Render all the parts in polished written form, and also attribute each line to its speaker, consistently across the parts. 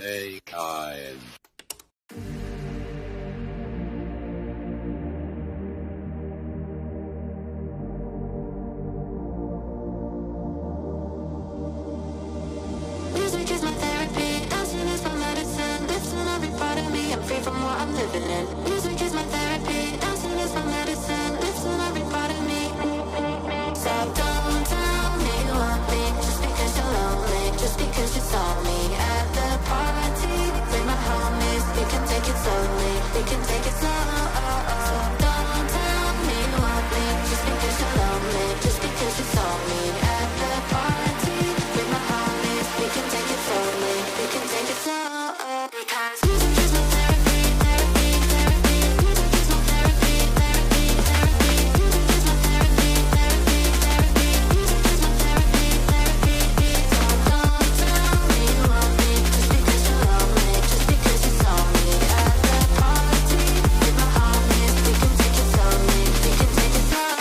Speaker 1: Hey, Kyle.
Speaker 2: Music is my therapy, dancing is my medicine. Lifting every part of me, I'm free from what I'm living in. Music is my therapy, dancing is my medicine. Lifting every part of me. So don't tell me you want me, just because you're lonely, just because you saw me at the party. With my homies, we can take it slowly, we can take it slow. So don't tell me you want me, just because you're lonely, just because you saw me at the party. With my homies, we can take it slowly, we can take it slow. Because music is my therapy, therapy, therapy. Music is my therapy, therapy, therapy. Music is my therapy, therapy, therapy. Music is my therapy, therapy. So don't tell me you want me, just because you're lonely, just because you saw me at the party. With my homies, we can take it slowly, we can take it slow.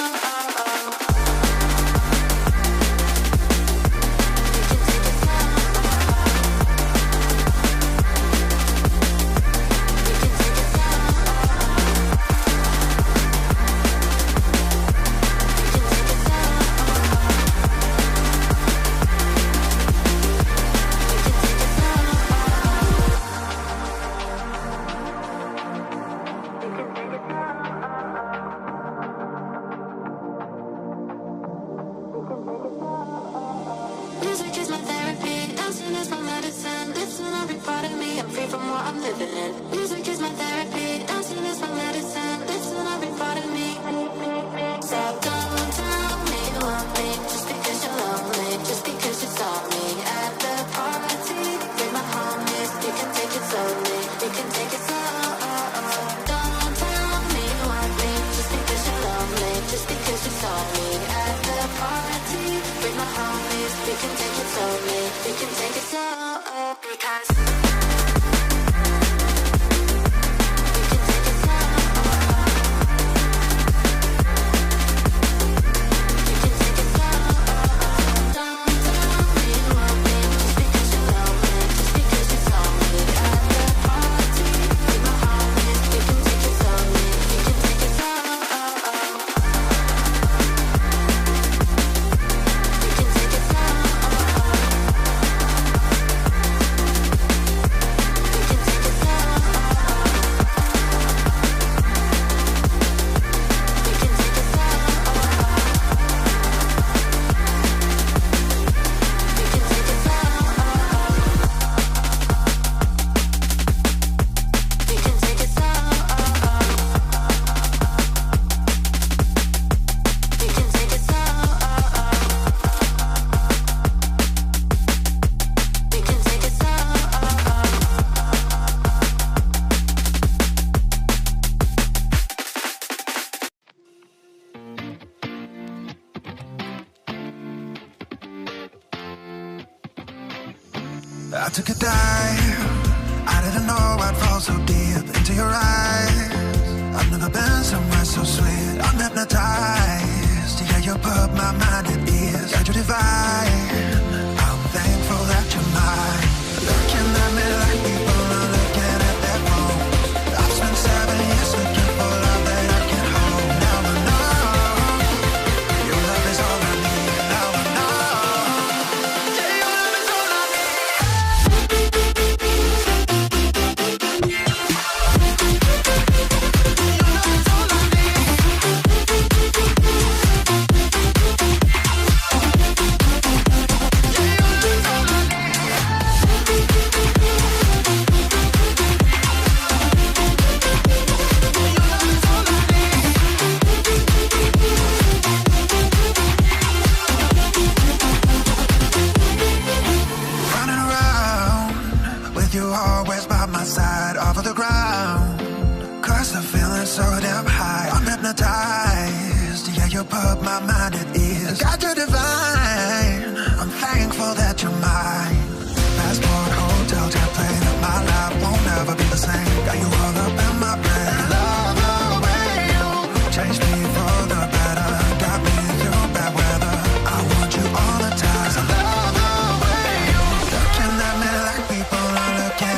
Speaker 2: Music is my therapy, dancing is my medicine. Lifting every part of me, I'm free from what I'm living in. Music is my therapy, dancing is my medicine. Lifting every part of me. So don't tell me you want me, just because you're lonely, just because you saw me at the party. With my homies, we can take it slowly, we can take it slow. Don't tell me you want me, just because you're lonely, just because you saw me at the party. With my homies, we can take it slowly, we can take it slow. Because we can take it slow. We can take it slow. Don't tell me you want me, just because you're lonely, just because you saw me at the party. With my homies, we can take it slowly, we can take it slow. We can take it slow.
Speaker 3: I took a dive. I didn't know I'd fall so deep into your eyes. I've never been somewhere so sweet. I'm hypnotized. Yeah, you put my mind at ease. Got you divine. I'm thankful that you're mine. Looking at me like people are looking at their phones. I've spent 7 years looking for love that I can hold. Now I know your love is all I need. Now I know. Yeah, your love is all I need. Running around with you always by my side, off of the ground. Cause the feeling's so damn high. I'm hypnotized. Yeah, you put my mind at ease. Got you divine. I'm thankful that you're mine. Passport, hotel, jet plane. My life won't ever be the same. Got you all up in my brain. Love the way you changed me for the better. Got me through bad weather. I want you all the time. I love the way you looking at me like people are looking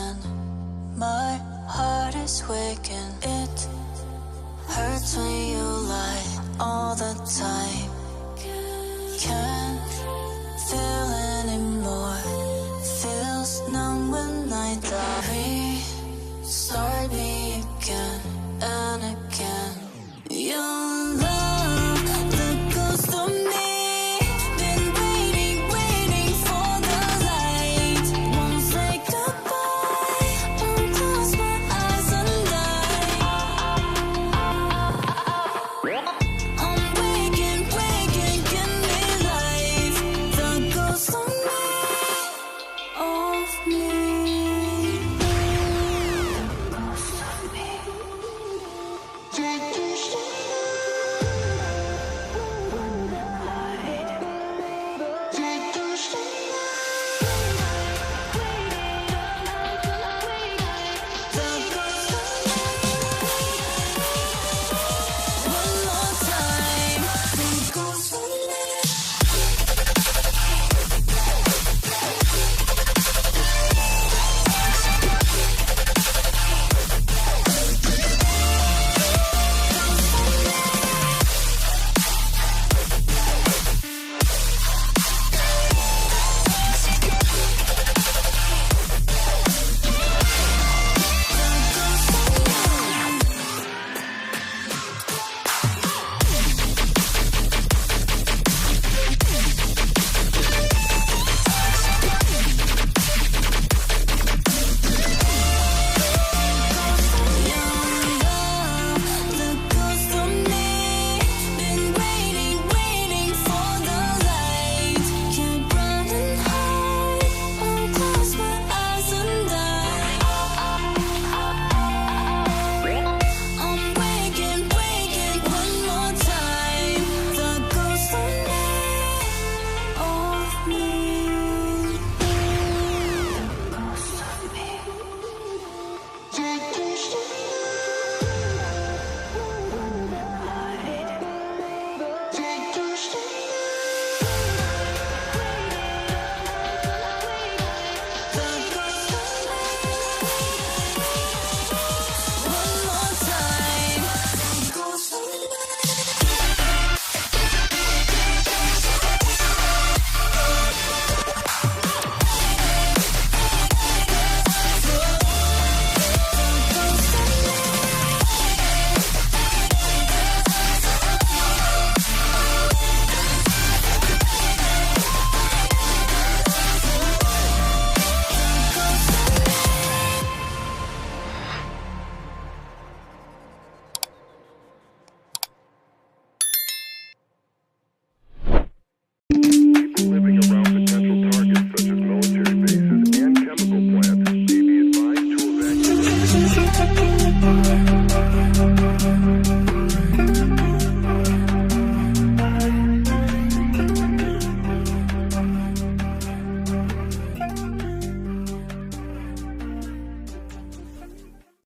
Speaker 2: again. My heart is waking. It hurts when you lie all the time. Can't feel anymore. Feels numb when I die. Restart me again and again. Your love, the ghost of me. Been waiting, waiting for the light. Won't say goodbye. Won't close my eyes and die. I'm waking, waking, give me life. The ghost of me, of me.
Speaker 1: Living around potential targets such as military bases and chemical plants may be advised to evacuate.